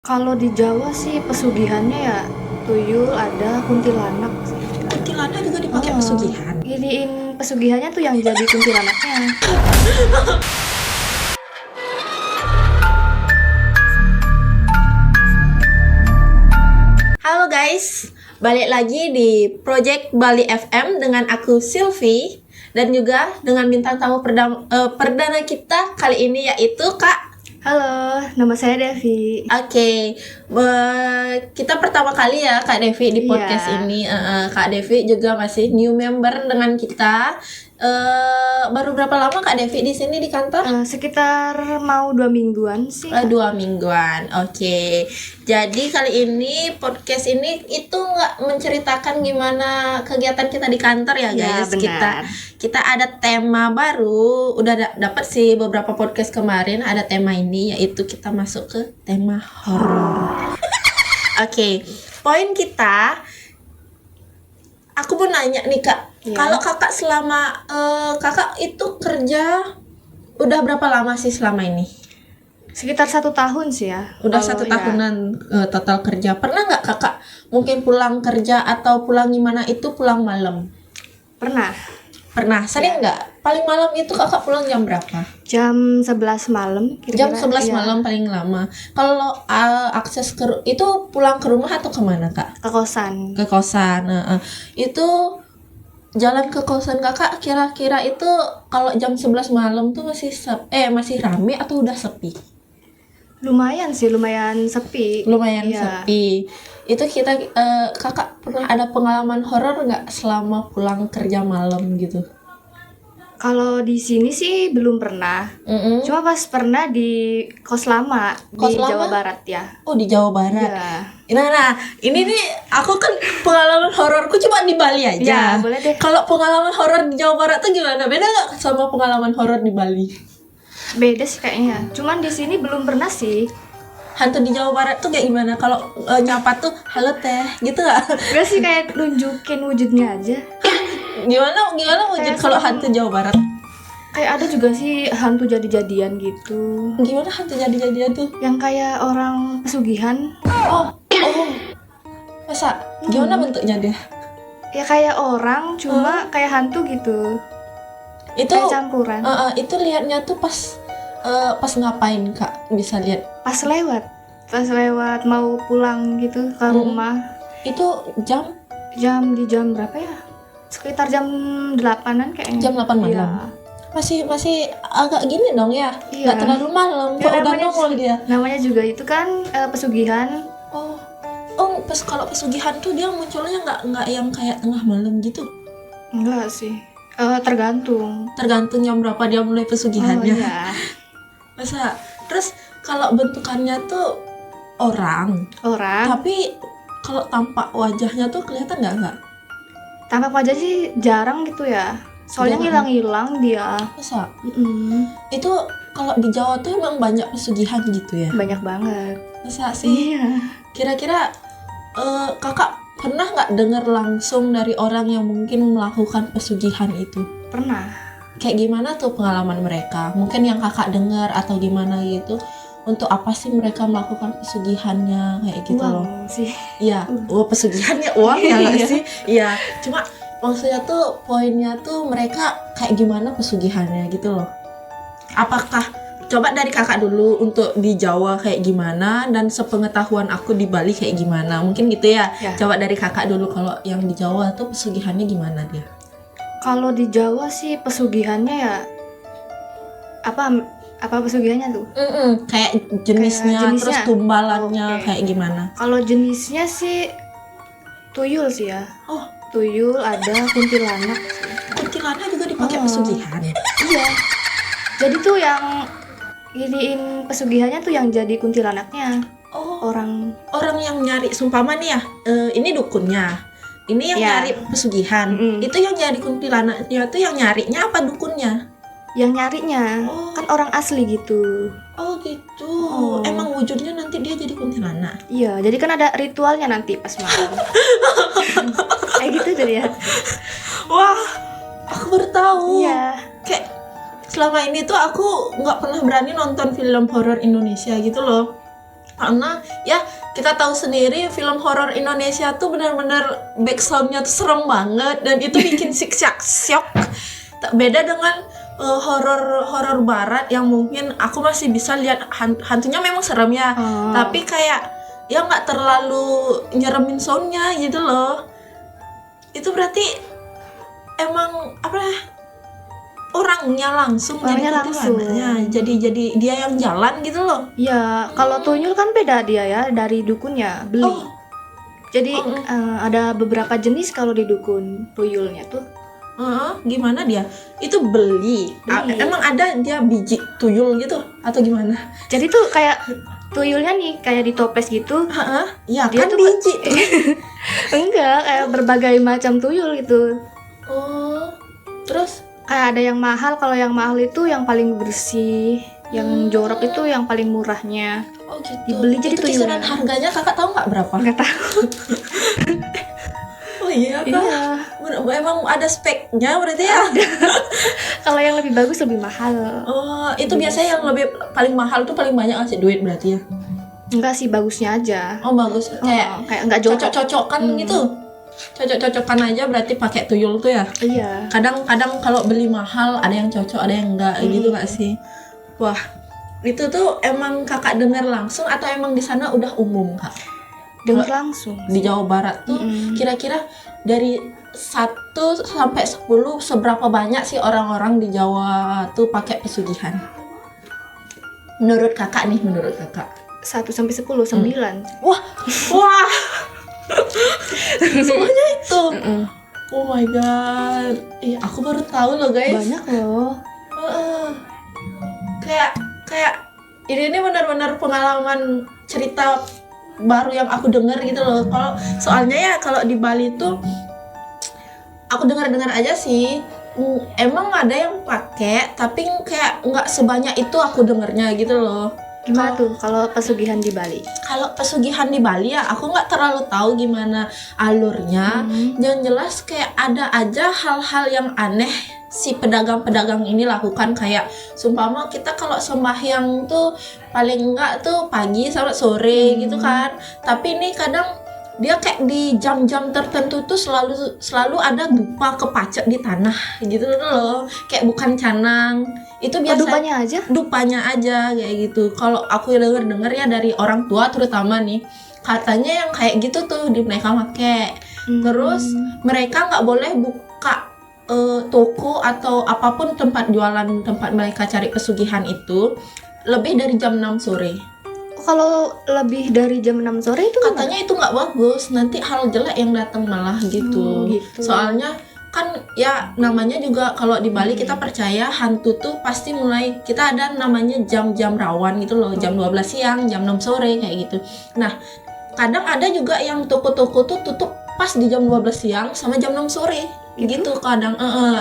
Kalau di Jawa sih pesugihannya ya tuyul, ada kuntilanak sih. Kuntilanak juga dipakai pesugihan. Iniin pesugihannya tuh yang jadi kuntilanaknya. Halo guys, balik lagi di Project Bali FM dengan aku Sylvie dan juga dengan bintang tamu perdana kita kali ini yaitu Kak. Halo, nama saya Devi. Oke, kita pertama kali ya Kak Devi di podcast Iya. ini. Kak Devi juga masih new member dengan kita. Baru berapa lama Kak Devi di sini di kantor? Sekitar mau 2 mingguan sih. 2 mingguan. Oke. Jadi kali ini podcast ini itu nggak menceritakan gimana kegiatan kita di kantor ya Ya, guys. benar. Kita ada tema baru. Udah dapat sih beberapa podcast kemarin ada tema ini, yaitu kita masuk ke tema horor. Oke. Poin kita, aku mau nanya nih Kak. Iya. Kalau Kakak selama Kakak itu kerja udah berapa lama sih selama ini? Sekitar 1 tahun sih ya. Udah Kalau 1 tahunan total kerja. Pernah nggak Kakak mungkin pulang kerja atau pulang gimana itu pulang malam? Pernah. Pernah. Sering nggak? Paling malam itu Kakak pulang jam berapa? Jam 11 malam Jam kira-kira. 11 Iya. malam paling lama. Kalau akses itu pulang ke rumah atau kemana Kak? Ke kosan. Ke kosan. Itu jalan ke kosan Kakak kira-kira itu kalau jam 11 malam tuh masih rame atau udah sepi? Lumayan sepi. Lumayan Iya. sepi. Itu Kakak pernah ada pengalaman horor nggak selama pulang kerja malam gitu? Kalau di sini sih belum pernah. Cuma pas pernah di kos lama Kos di lama? Jawa Barat ya. Oh, di Jawa Barat. Iya. Nah, ini nih aku kan pengalaman hororku cuma di Bali aja. Ya, boleh deh. Kalau pengalaman horor di Jawa Barat tuh gimana? Beda nggak sama pengalaman horor di Bali? Beda sih kayaknya. Cuman di sini belum pernah sih. Hantu di Jawa Barat tuh kayak gimana? Kalau nyapa tuh halo teh, gitu nggak? Enggak sih, kayak nunjukin wujudnya aja. Gimana wujud Kayak kalau serem. hantu Jawa Barat? Kayak ada juga sih hantu jadi-jadian gitu. Gimana hantu jadi-jadian tuh? Yang kayak orang pesugihan. Oh. Masa? Gimana bentuknya dia? Ya kayak orang, cuma kayak hantu gitu. Itu Kayak campuran. itu lihatnya tuh pas ngapain Kak? Bisa lihat. Pas lewat mau pulang gitu ke rumah. Itu jam Di jam berapa ya? Sekitar jam 8-an kayaknya. Jam 8 malam. Iya. Masih agak gini dong ya. Iya. Nggak terlalu malam. Ya, Kok udah namanya- nongol dia? Namanya juga itu kan pesugihan. Oh, kalau pesugihan tuh dia munculnya nggak yang kayak tengah malam gitu. Enggak sih. Tergantung. Tergantung jam berapa dia mulai pesugihannya. Oh, iya. Masa? Terus kalau bentukannya tuh orang, Orang. tapi kalau tampak wajahnya tuh kelihatan nggak? Tampak wajah sih jarang gitu ya. Soalnya Jarang. hilang-hilang dia. Masa? Mm-mm. Itu kalau di Jawa tuh emang banyak pesugihan gitu ya? Banyak banget. Masa sih? Iya. Kira-kira Kakak pernah nggak dengar langsung dari orang yang mungkin melakukan pesugihan itu? Pernah. Kayak gimana tuh pengalaman mereka? Mungkin yang Kakak dengar atau gimana gitu? Untuk apa sih mereka melakukan pesugihannya kayak gitu loh? Uang sih. Iya, pesugihannya uang ya nggak Iya. sih? Iya, cuma maksudnya tuh poinnya tuh mereka kayak gimana pesugihannya gitu loh. Apakah coba dari Kakak dulu untuk di Jawa kayak gimana dan sepengetahuan aku di Bali kayak gimana? Mungkin gitu ya. Ya. Coba dari Kakak dulu kalau yang di Jawa tuh pesugihannya gimana dia? Kalau di Jawa sih pesugihannya ya apa pesugihannya tuh? Kayak jenisnya, Kayak jenisnya. terus tumbalannya Oke. kayak gimana? Kalau jenisnya sih tuyul sih ya. Oh, Tuyul, ada kuntilanak sih. kuntilanak juga dipakai Oh. pesugihan. Iya. Jadi tuh yang iniin pesugihannya tuh yang jadi kuntilanaknya. Oh, Orang yang nyari sumpama nih ya, ini dukunnya. Ini yang Ya. nyari pesugihan. Mm-mm. Itu yang nyari kuntilanaknya tuh yang nyarinya apa dukunnya? yang nyarinya. Oh. Kan orang asli gitu. Oh gitu. Oh. Emang wujudnya nanti dia jadi kuntilanak. Iya, jadi kan ada ritualnya nanti pas malam. Kayak gitu jadi ya. Wah, aku baru tahu. Iya. Kayak selama ini tuh aku nggak pernah berani nonton film horor Indonesia gitu loh. Karena ya kita tahu sendiri film horor Indonesia tuh benar-benar backsoundnya tuh serem banget dan itu bikin syok. Tak beda dengan horor barat yang mungkin aku masih bisa lihat hantunya memang serem ya, tapi kayak ya nggak terlalu nyeremin soundnya gitu loh. Itu berarti emang apa ya? Orangnya langsung jadi dia yang jalan gitu loh. Ya, kalau tuyul kan beda dia ya dari dukunnya, beli. Jadi ada beberapa jenis kalau di dukun tuyulnya tuh. Gimana dia? Itu beli. Emang ada dia biji tuyul gitu atau gimana? Jadi tuh kayak tuyulnya nih kayak ditoples gitu. Ya dia kan tuh biji. Enggak, kayak berbagai macam tuyul gitu. Terus kayak ada yang mahal, kalau yang mahal itu yang paling bersih, yang jorok itu yang paling murahnya. Oh gitu. Dibeli jadi itu kisaran harganya kakak tahu nggak berapa? Nggak tahu. Oh iya kak. Iya. Emang ada speknya berarti ya? Kalau yang lebih bagus lebih mahal. Oh itu biasanya yang lebih paling mahal tuh paling banyak ngasih duit berarti ya? Enggak sih, bagusnya aja. Oh bagus. Kayak nggak cocok-cocokan gitu. Cocok-cocokan aja berarti pakai tuyul tuh ya. Iya. Kadang kalau beli mahal ada yang cocok ada yang enggak gitu nggak sih? Wah itu tuh emang kakak dengar langsung atau emang di sana udah umum kak? Dengar langsung. Di Jawa Barat tuh kira-kira dari 1 sampai 10 seberapa banyak sih orang-orang di Jawa tuh pakai pesugihan? Menurut kakak nih, 1 sampai 10, 9. Wah. Semuanya itu. Oh my god. Aku baru tahu loh guys. Banyak loh. Kayak ini benar-benar pengalaman cerita baru yang aku dengar gitu loh. Kalau soalnya ya kalau di Bali tuh aku dengar aja sih. Emang ada yang pakai tapi kayak nggak sebanyak itu aku dengarnya gitu loh. Gimana tuh kalau pesugihan di Bali? Kalau pesugihan di Bali ya aku nggak terlalu tahu gimana alurnya. Yang jelas kayak ada aja hal-hal yang aneh si pedagang-pedagang ini lakukan. Kayak sumpama kita kalau sembahyang tuh paling enggak tuh pagi sampai sore gitu kan. Tapi ini kadang dia kayak di jam-jam tertentu tuh selalu ada dupa kepacak di tanah gitu loh. Kayak bukan canang. Itu biasa dupanya aja kayak gitu. Kalau aku dengar ya dari orang tua terutama nih, katanya yang kayak gitu tuh mereka pakai. Terus mereka nggak boleh buka toko atau apapun tempat jualan, tempat mereka cari pesugihan itu lebih dari jam 6 sore. Kalau lebih dari jam 6 sore itu katanya itu nggak bagus, nanti hal jelek yang datang malah gitu. Soalnya kan ya namanya juga kalau di Bali kita percaya hantu tuh pasti mulai, kita ada namanya jam-jam rawan gitu loh, jam 12 siang, jam 6 sore kayak gitu. Nah kadang ada juga yang toko-toko tuh tutup pas di jam 12 siang sama jam 6 sore gitu kadang.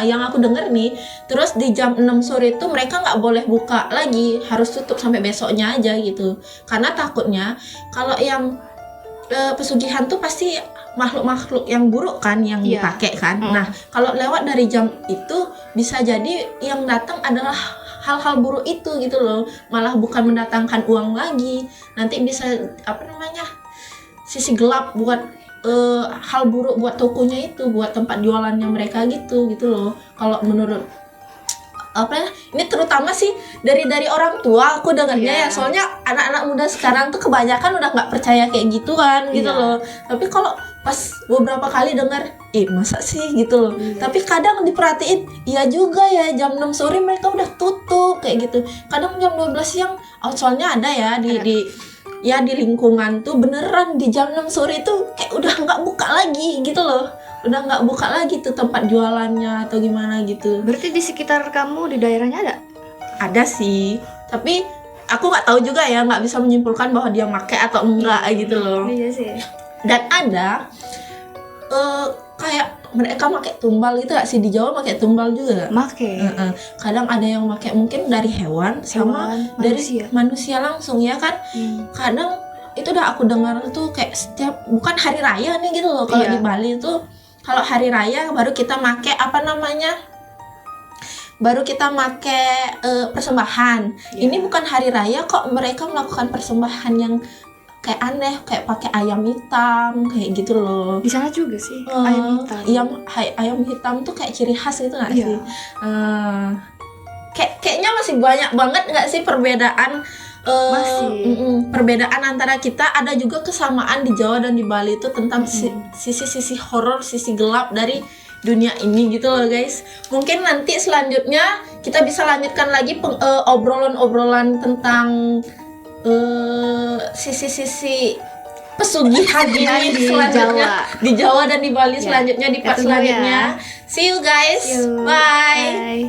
Yang aku denger nih, terus di jam 6 sore itu mereka nggak boleh buka lagi, harus tutup sampai besoknya aja gitu, karena takutnya kalau yang pesugihan tuh pasti makhluk-makhluk yang buruk kan yang dipakai kan. Nah kalau lewat dari jam itu bisa jadi yang datang adalah hal-hal buruk itu gitu loh, malah bukan mendatangkan uang lagi, nanti bisa sisi gelap buat hal buruk buat tokonya itu, buat tempat jualannya mereka gitu loh. Kalau menurut ini terutama sih dari orang tua aku dengarnya ya, soalnya anak-anak muda sekarang tuh kebanyakan udah nggak percaya kayak gitu kan gitu loh. Tapi kalau pas beberapa kali dengar, masa sih gitu loh. Tapi kadang diperhatiin, iya juga ya jam 6 sore mereka udah tutup kayak gitu. Kadang jam 12 siang, soalnya ada ya di lingkungan tuh beneran di jam 6 sore itu kayak udah nggak buka lagi gitu loh. Udah nggak buka lagi tuh tempat jualannya atau gimana gitu. Berarti di sekitar kamu di daerahnya ada? Ada sih, tapi aku nggak tahu juga ya, nggak bisa menyimpulkan bahwa dia pakai atau enggak gitu loh. Iya sih. Dan ada kayak mereka pakai tumbal gitu gak sih, di Jawa pakai tumbal juga gak? Pakai. Kadang ada yang pakai mungkin dari hewan sama dari manusia langsung ya kan. Kadang itu udah aku dengar tuh kayak setiap, bukan hari raya nih gitu loh kalau di Bali tuh. Kalau hari raya baru kita pakai baru kita make persembahan. Iya. Ini bukan hari raya kok mereka melakukan persembahan yang kayak aneh, kayak pakai ayam hitam kayak gitu loh. Di sana juga sih ayam hitam. Ayam hitam tuh kayak ciri khas gitu nggak Iya. sih? Kayaknya masih banyak banget nggak sih perbedaan. Masih. Perbedaan antara kita, ada juga kesamaan di Jawa dan di Bali itu tentang sisi-sisi horor, sisi gelap dari dunia ini gitu loh guys. Mungkin nanti selanjutnya kita bisa lanjutkan lagi obrolan-obrolan tentang sisi-sisi pesugihan ini di selanjutnya Jawa. di Jawa dan di Bali Ya. selanjutnya di part Ya, tunggu ya. selanjutnya. See you guys. See you. Bye. Bye.